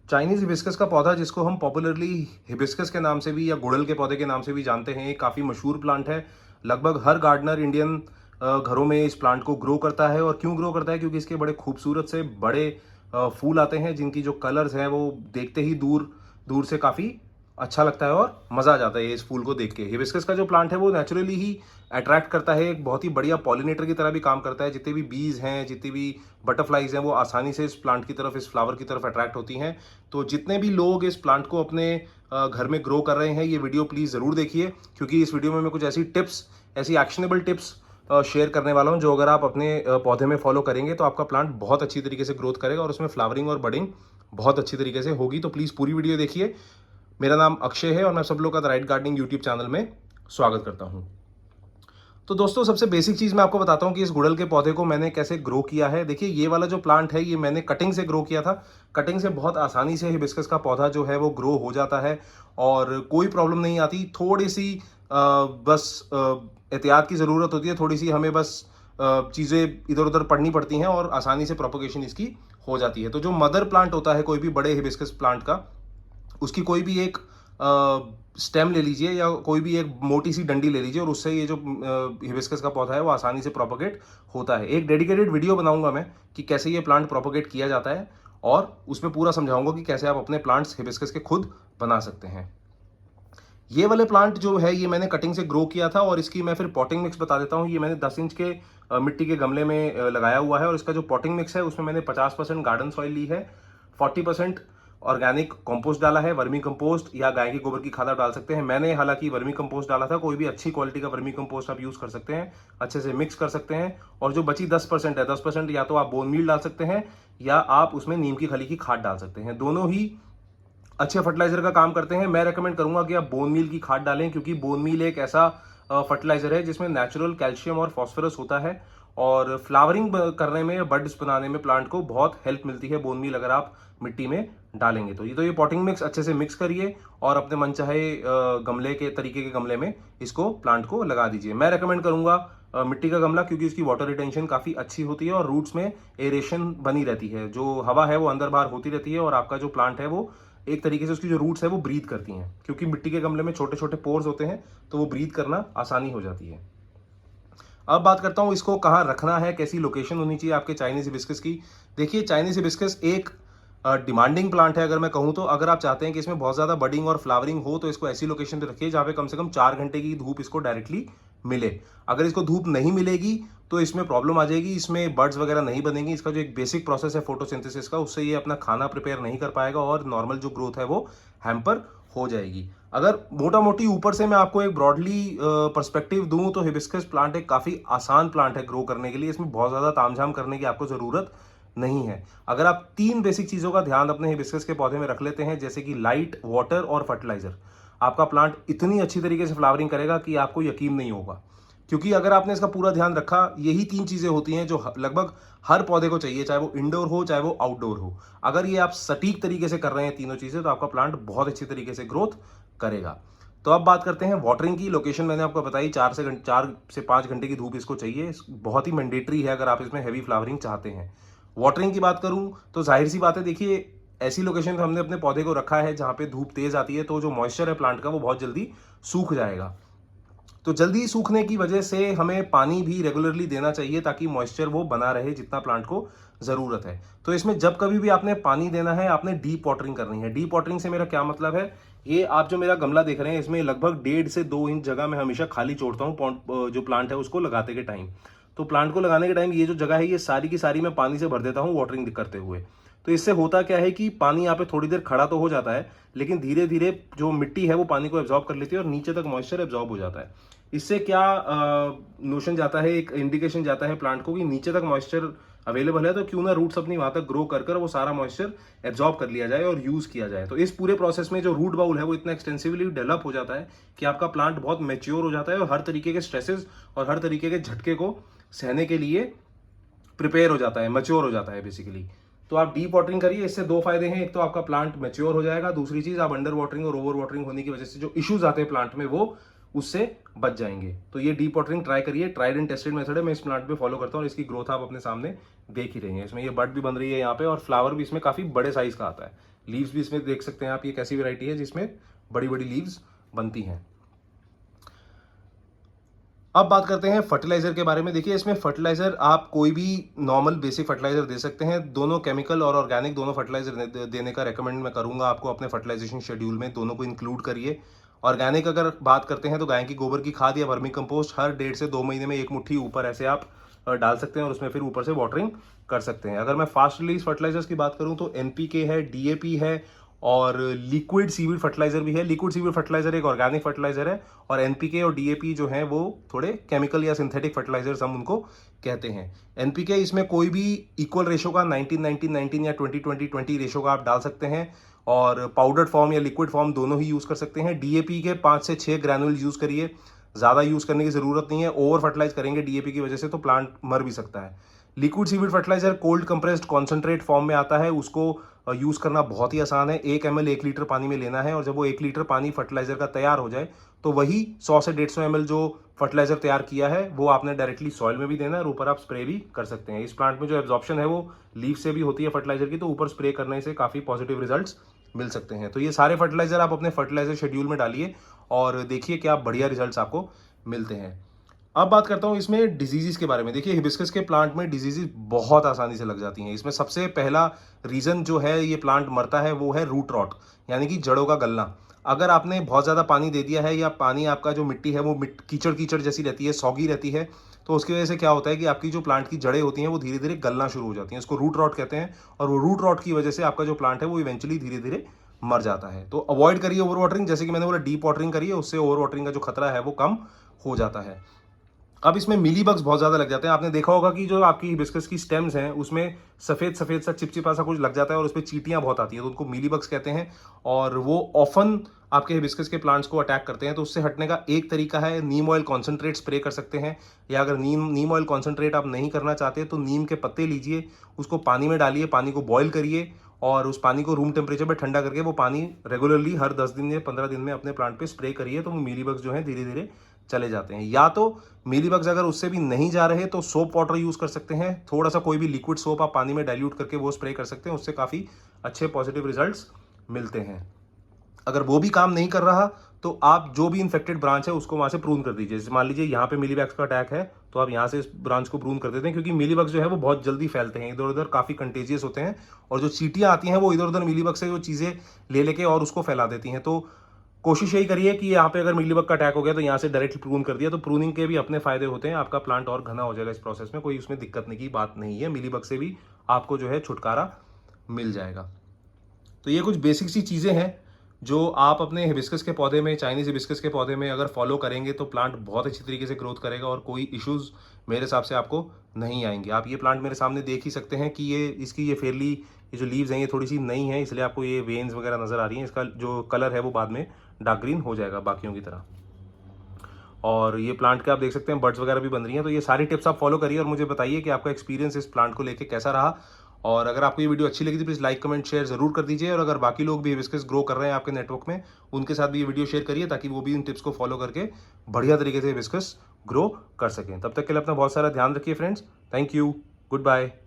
Chinese hibiscus का पौधा, जिसको हम पॉपुलरली हिबिस्कस के नाम से भी या गुड़हल के पौधे के नाम से भी जानते हैं, ये काफ़ी मशहूर प्लांट है। लगभग हर गार्डनर इंडियन घरों में इस प्लांट को ग्रो करता है। और क्यों ग्रो करता है? क्योंकि इसके बड़े खूबसूरत से बड़े फूल आते हैं, जिनकी जो कलर्स हैं वो देखते ही दूर दूर से काफ़ी अच्छा लगता है और मज़ा आ जाता है इस फूल को देख के। हिबिस्कस का जो प्लांट है वो नेचुरली ही अट्रैक्ट करता है, एक बहुत ही बढ़िया पॉलिनेटर की तरह भी काम करता है। जितने भी बीज हैं, जितनी भी बटरफ्लाइज हैं, वो आसानी से इस प्लांट की तरफ, इस फ्लावर की तरफ अट्रैक्ट होती हैं। तो जितने भी लोग इस प्लांट को अपने घर में ग्रो कर रहे हैं, ये वीडियो प्लीज़ ज़रूर देखिए, क्योंकि इस वीडियो में मैं कुछ ऐसी टिप्स, ऐसी एक्शनेबल टिप्स शेयर करने वाला हूँ, जो अगर आप अपने पौधे में फॉलो करेंगे तो आपका प्लांट बहुत अच्छी तरीके से ग्रोथ करेगा और उसमें फ्लावरिंग और बडिंग बहुत अच्छी तरीके से होगी। तो प्लीज़ पूरी वीडियो देखिए। मेरा नाम अक्षय है और मैं सब लोग का the right gardening YouTube channel में स्वागत करता हूँ। तो दोस्तों, सबसे बेसिक चीज़ मैं आपको बताता हूँ कि इस गुड़हल के पौधे को मैंने कैसे ग्रो किया है। देखिए, ये वाला जो प्लांट है, ये मैंने कटिंग से ग्रो किया था। कटिंग से बहुत आसानी से हिबिस्कस का पौधा जो है वो ग्रो हो जाता है और कोई प्रॉब्लम नहीं आती। थोड़ी सी बस एहतियात की ज़रूरत होती है, थोड़ी सी हमें बस चीज़ें इधर उधर पढ़नी पड़ती हैं और आसानी से प्रोपोगेशन इसकी हो जाती है। तो जो मदर प्लांट होता है कोई भी बड़े हिबिस्कस प्लांट का, उसकी कोई भी एक स्टेम ले लीजिए या कोई भी एक मोटी सी डंडी ले लीजिए और उससे ये जो हिबिस्कस का पौधा है वो आसानी से प्रोपोगेट होता है। एक डेडिकेटेड वीडियो बनाऊंगा मैं कि कैसे ये प्लांट प्रोपोगेट किया जाता है और उसमें पूरा समझाऊंगा कि कैसे आप अपने प्लांट्स हिबिस्कस के खुद बना सकते हैं। ये वाले प्लांट जो है, ये मैंने कटिंग से ग्रो किया था और इसकी मैं फिर पॉटिंग मिक्स बता देता हूँ। ये मैंने 10 इंच के मिट्टी के गमले में लगाया हुआ है और इसका जो पॉटिंग मिक्स है उसमें मैंने 50% गार्डन सॉइल ली है, 40% ऑर्गेनिक कंपोस्ट डाला है, वर्मी कंपोस्ट या गाय के गोबर की खाद आप डाल सकते हैं। मैंने हालांकि वर्मी कंपोस्ट डाला था, कोई भी अच्छी क्वालिटी का वर्मी कंपोस्ट आप यूज कर सकते हैं, अच्छे से मिक्स कर सकते हैं। और जो बची 10% है, 10% या तो आप बोन मील डाल सकते हैं या आप उसमें नीम की खली की खाद डाल सकते हैं। दोनों ही अच्छे फर्टिलाइजर का काम करते हैं। मैं रेकमेंड करूंगा कि आप बोन मील की खाद डालें, क्योंकि बोन मील एक ऐसा फर्टिलाइजर है जिसमें नेचुरल कैल्शियम और फॉस्फोरस होता है और फ्लावरिंग करने में, बर्ड्स बनाने में प्लांट को बहुत हेल्प मिलती है बोन मील अगर आप मिट्टी में डालेंगे तो। ये पॉटिंग मिक्स अच्छे से मिक्स करिए और अपने मनचाहे गमले के तरीके के गमले में इसको प्लांट को लगा दीजिए। मैं रेकमेंड करूंगा मिट्टी का गमला, क्योंकि इसकी वाटर रिटेंशन काफी अच्छी होती है और रूट्स में एरेशन बनी रहती है। जो हवा है वो अंदर बाहर होती रहती है और आपका जो प्लांट है वो एक तरीके से, उसकी जो रूट्स है वो ब्रीथ करती हैं, क्योंकि मिट्टी के गमले में छोटे छोटे पोर्स होते हैं तो वो ब्रीथ करना आसानी हो जाती है। अब बात करता हूँ इसको कहाँ रखना है, कैसी लोकेशन होनी चाहिए आपके चाइनीज हिबिस्कस की। देखिए, चाइनीज हिबिस्कस एक डिमांडिंग प्लांट है अगर मैं कहूँ तो। अगर आप चाहते हैं कि इसमें बहुत ज़्यादा बडिंग और फ्लावरिंग हो तो इसको ऐसी लोकेशन पे रखिए जहाँ पे कम से कम 4 घंटे की धूप इसको डायरेक्टली मिले। अगर इसको धूप नहीं मिलेगी तो इसमें प्रॉब्लम आ जाएगी, इसमें बर्ड्स वगैरह नहीं बनेंगी। इसका जो एक बेसिक प्रोसेस है फोटोसिंथेसिस का, उससे ये अपना खाना प्रिपेयर नहीं कर पाएगा और नॉर्मल जो ग्रोथ है वो हैम्पर हो जाएगी। अगर मोटा मोटी ऊपर से मैं आपको एक ब्रॉडली पर्सपेक्टिव दूं तो हिबिस्कस प्लांट एक काफ़ी आसान प्लांट है ग्रो करने के लिए। इसमें बहुत ज़्यादा तामझाम करने की आपको ज़रूरत नहीं है। अगर आप 3 बेसिक चीज़ों का ध्यान अपने हिबिस्कस के पौधे में रख लेते हैं, जैसे कि लाइट, वाटर और फर्टिलाइजर, आपका प्लांट इतनी अच्छी तरीके से फ्लावरिंग करेगा कि आपको यकीन नहीं होगा। क्योंकि अगर आपने इसका पूरा ध्यान रखा, यही 3 चीज़ें होती हैं जो लगभग हर पौधे को चाहिए, चाहे वो इंडोर हो चाहे वो आउटडोर हो। अगर ये आप सटीक तरीके से कर रहे हैं तीनों चीज़ें, तो आपका प्लांट बहुत अच्छी तरीके से ग्रोथ करेगा। तो अब बात करते हैं वाटरिंग की। लोकेशन मैंने आपको बताई, 4 से 5 घंटे की धूप इसको चाहिए। बहुत ही मैंडेटरी है अगर आप इसमें हैवी फ्लावरिंग चाहते हैं। वाटरिंग की बात करूं तो जाहिर सी बात है, देखिए ऐसी लोकेशन पे हमने अपने पौधे को रखा है जहां पे धूप तेज आती है, तो जो मॉइस्चर है प्लांट का वो बहुत जल्दी सूख जाएगा। तो जल्दी सूखने की वजह से हमें पानी भी रेगुलरली देना चाहिए ताकि मॉइस्चर वो बना रहे जितना प्लांट को ज़रूरत है। तो इसमें जब कभी भी आपने पानी देना है, आपने डीप वाटरिंग करनी है। डीप वाटरिंग से मेरा क्या मतलब है, ये आप जो मेरा गमला देख रहे हैं, इसमें लगभग 1.5 से 2 इंच जगह मैं हमेशा खाली छोड़ता हूँ जो प्लांट है उसको लगाते के टाइम। तो प्लांट को लगाने के टाइम ये जो जगह है, ये सारी की सारी मैं पानी से भर देता हूँ वाटरिंग करते हुए। तो इससे होता क्या है कि पानी यहाँ पे थोड़ी देर खड़ा तो हो जाता है, लेकिन धीरे धीरे जो मिट्टी है वो पानी को एब्जॉर्ब कर लेती है और नीचे तक मॉइस्चर एब्जॉर्ब हो जाता है। इससे क्या नोशन जाता है, एक इंडिकेशन जाता है प्लांट को कि नीचे तक मॉइस्चर अवेलेबल है, तो क्यों ना रूट्स अपनी वहां तक ग्रो कर कर वो सारा मॉइस्चर एब्जॉर्ब कर लिया जाए और यूज किया जाए। तो इस पूरे प्रोसेस में जो रूट बाउल है वो इतना एक्सटेंसिवली डेवलप हो जाता है कि आपका प्लांट बहुत मेच्योर हो जाता है और हर तरीके के स्ट्रेसेस और हर तरीके के झटके को सहने के लिए प्रिपेयर हो जाता है, मैच्योर हो जाता है बेसिकली। तो आप डीप वाटरिंग करिए, इससे 2 फायदे हैं। एक तो आपका प्लांट मैच्योर हो जाएगा, दूसरी चीज आप अंडर वाटरिंग और ओवर वाटरिंग होने की वजह से जो इश्यूज आते हैं प्लांट में वो उससे बच जाएंगे। तो ये डीप वाटरिंग ट्राई करिए, ट्राइड एंड टेस्टेड मेथड है। मैं इस प्लांट पे फॉलो करता हूँ और इसकी ग्रोथ आप अपने सामने देख ही रही हैं। इसमें ये बड भी बन रही है यहाँ पे और फ्लावर भी इसमें काफी बड़े साइज का आता है। लीव्स भी इसमें देख सकते हैं आप, ये कैसी वैरायटी है जिसमें बड़ी बड़ी लीव्स बनती हैं। अब बात करते हैं फर्टिलाइजर के बारे में। देखिए इसमें फर्टिलाइजर आप कोई भी नॉर्मल बेसिक फर्टिलाइजर दे सकते हैं। दोनों केमिकल और ऑर्गेनिक दोनों फर्टिलाइजर देने का रेकमेंड मैं करूंगा आपको अपने फर्टिलाइजेशन शेड्यूल में, दोनों को इंक्लूड करिए। ऑर्गेनिक अगर बात करते हैं तो गाय की गोबर की खाद या वर्मी कंपोस्ट हर 1.5 से 2 महीने में एक मुट्ठी ऊपर ऐसे आप डाल सकते हैं और उसमें फिर ऊपर से वाटरिंग कर सकते हैं। अगर मैं फास्ट रिलीज फर्टिलाइजर्स की बात करूं तो एनपीके है, डीएपी है और लिक्विड सीवीड फर्टिलाइजर भी है। लिक्विड सीवीड फर्टिलाइजर एक ऑर्गेनिक फर्टिलाइजर है और एनपीके और डीएपी जो है वो थोड़े केमिकल या सिंथेटिक फर्टिलाइजर्स हम उनको कहते हैं। एनपीके इसमें कोई भी इक्वल रेशो का 19-19-19 या 20-20-20 रेशो का आप डाल सकते हैं और पाउडर्ड फॉर्म या लिक्विड फॉर्म दोनों ही यूज कर सकते हैं। डीएपी के 5 से 6 ग्रैनुअल यूज करिए, ज्यादा यूज करने की जरूरत नहीं है। ओवर फर्टिलाइज करेंगे डीएपी की वजह से तो प्लांट मर भी सकता है। Liquid seaweed fertiliser cold compressed concentrate form में आता है, उसको यूज करना बहुत ही आसान है। 1 ml 1 लीटर पानी में लेना है और जब वो 1 लीटर पानी फर्टिलाइजर का तैयार हो जाए तो वही 100 से 150 ml जो फर्टिलाइजर तैयार किया है वो आपने डायरेक्टली सॉइल में भी देना है और ऊपर आप स्प्रे भी कर सकते हैं। इस प्लांट में जो एब्जॉर्प्शन है वो लीफ से भी होती है फर्टिलाइजर की, तो ऊपर स्प्रे करने से काफी पॉजिटिव रिजल्ट्स मिल सकते हैं। तो ये सारे फर्टिलाइजर आप अपने फर्टिलाइजर शेड्यूल में डालिए और देखिए क्या बढ़िया रिजल्ट्स आपको मिलते हैं। अब बात करता हूँ इसमें डिजीजेस के बारे में। देखिए हिबिस्कस के प्लांट में डिजीजेस बहुत आसानी से लग जाती हैं। इसमें सबसे पहला रीजन जो है ये प्लांट मरता है वो है रूट रॉट, यानी कि जड़ों का गलना। अगर आपने बहुत ज़्यादा पानी दे दिया है या पानी आपका जो मिट्टी है वो कीचड़ कीचड़ जैसी रहती है, सौगी रहती है, तो उसकी वजह से क्या होता है कि आपकी जो प्लांट की जड़ें होती हैं वो धीरे धीरे गलना शुरू हो जाती हैं। उसको रूट रॉट कहते हैं और वो रूट रॉट की वजह से आपका जो प्लांट है वो इवेंचुअली धीरे धीरे मर जाता है। तो अवॉइड करिए ओवर वाटरिंग, जैसे कि मैंने बोला डीप वाटरिंग करिए, उससे ओवर वाटरिंग का जो खतरा है वो कम हो जाता है। अब इसमें मिली बग्स बहुत ज्यादा लग जाते हैं। आपने देखा होगा कि जो आपकी हिबिस्कस की स्टेम्स हैं उसमें सफेद सफेद सा चिपचिपा सा कुछ लग जाता है और उसमें चींटियां बहुत आती हैं, तो उनको मिली बग्स कहते हैं और वो ऑफन आपके हिबिस्कस के प्लांट्स को अटैक करते हैं। तो उससे हटने का एक तरीका है नीम ऑयल कॉन्सेंट्रेट स्प्रे कर सकते हैं, या अगर नीम ऑयल कॉन्सेंट्रेट आप नहीं करना चाहते तो नीम के पत्ते लीजिए, उसको पानी में डालिए, पानी को बॉयल करिए और उस पानी को रूम टेम्परेचर पे ठंडा करके वो पानी रेगुलरली हर 10 दिन या 15 दिन में अपने प्लांट पे स्प्रे करिए, तो वो मिली बग्स जो है धीरे धीरे चले जाते हैं। या तो मिली बग्स अगर उससे भी नहीं जा रहे तो सोप वाटर यूज कर सकते हैं, थोड़ा सा कोई भी लिक्विड सोप आप पानी में डाइल्यूट करके वो स्प्रे कर सकते हैं, उससे काफी अच्छे पॉजिटिव रिजल्ट्स मिलते हैं। अगर वो भी काम नहीं कर रहा तो आप जो भी इन्फेक्टेड ब्रांच है उसको वहां से प्रून कर दीजिए। जैसे मान लीजिए यहाँ पे मिलीबग्स का अटैक है तो आप यहाँ से इस ब्रांच को प्रून कर देते हैं, क्योंकि मिलीबग्स जो है वो बहुत जल्दी फैलते हैं, इधर उधर काफी कंटेजियस होते हैं और जो चींटियां आती हैं वो इधर उधर मिलीबग से वो चीजें ले लेके और उसको फैला देती हैं। तो कोशिश यही करिए कि यहाँ पे अगर मिलीबग का अटैक हो गया तो यहाँ से डायरेक्ट प्रून कर दिया, तो प्रूनिंग के भी अपने फायदे होते हैं, आपका प्लांट और घना हो जाएगा इस प्रोसेस में, कोई उसमें दिक्कत नहीं की बात नहीं है। मिलीबग से भी आपको जो है छुटकारा मिल जाएगा। तो ये कुछ बेसिक सी चीजें हैं जो आप अपने हिबिस्कस के पौधे में, चाइनीज हिबिस्कस के पौधे में अगर फॉलो करेंगे तो प्लांट बहुत अच्छी तरीके से ग्रोथ करेगा और कोई इश्यूज मेरे हिसाब से आपको नहीं आएंगे। आप ये प्लांट मेरे सामने देख ही सकते हैं कि ये जो लीव्स हैं ये थोड़ी सी नई है, इसलिए आपको ये वेन्स वगैरह नजर आ रही हैं। इसका जो कलर है वो बाद में डार्क ग्रीन हो जाएगा बाकियों की तरह। और ये प्लांट के आप देख सकते हैं बर्ड्स वगैरह भी बन रही हैं। तो ये सारी टिप्स आप फॉलो करिए और मुझे बताइए कि आपका एक्सपीरियंस इस प्लांट को लेके कैसा रहा। और अगर आपको ये वीडियो अच्छी लगी तो प्लीज़ लाइक कमेंट शेयर जरूर कर दीजिए, और अगर बाकी लोग भी हिबिस्कस ग्रो कर रहे हैं आपके नेटवर्क में उनके साथ भी ये वीडियो शेयर करिए ताकि वो भी इन टिप्स को फॉलो करके बढ़िया तरीके से हिबिस्कस ग्रो कर सकें। तब तक के लिए अपना बहुत सारा ध्यान रखिए friends. Thank you, good bye.